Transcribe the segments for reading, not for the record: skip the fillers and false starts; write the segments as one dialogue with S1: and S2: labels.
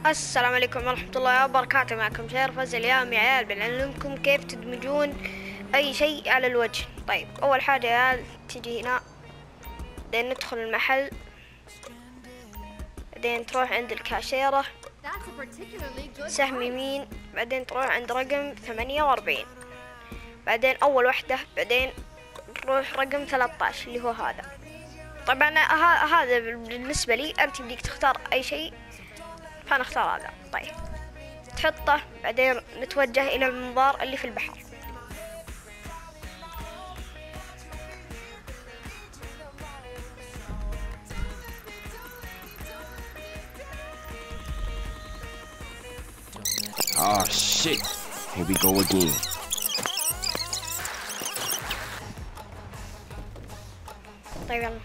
S1: السلام عليكم ورحمة الله وبركاته. معكم شرفز. اليوم يا عيال بنعلمكم كيف تدمجون أي شيء على الوجه. طيب أول حاجة يا عيال تجي هنا، بعدين ندخل المحل، بعدين تروح عند الكاشيرة، سهم يمين، بعدين تروح عند رقم 48، بعدين أول وحدة، بعدين تروح رقم 13 اللي هو هذا. طبعا هذا بالنسبة لي، أنت بديك تختار أي شيء، فأنا اختار هذا. طيب تحطه، بعدين نتوجه إلى المنظار اللي في البحر.
S2: Oh shit, here we go again.
S1: طيب يلا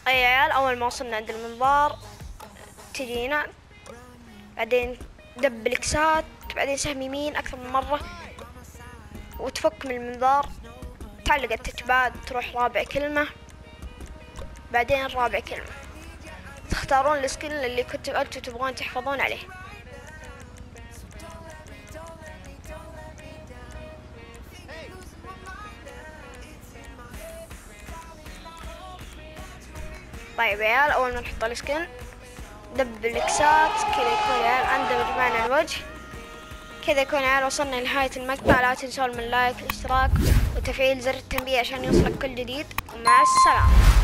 S1: يا عيال، أول ما وصلنا عند المنظار تجي هنا، بعدين دبل اكسات، بعدين سهم يمين أكثر من مرة وتفك من المنظار، تعلق التتبات، تروح رابع كلمة، بعدين رابع كلمة، تختارون السكيل اللي كنتوا أنتوا تبغون تحفظون عليه. طيب يا عيال، أول ما نحط السكن دب الاكسات كذا يكون يا عيال عندنا بمعنى الوجه. كذا يكون يا عيال وصلنا لنهاية المقطع. لا تنسون من لايك، الاشتراك وتفعيل زر التنبيه عشان يوصلك كل جديد، ومع السلامة.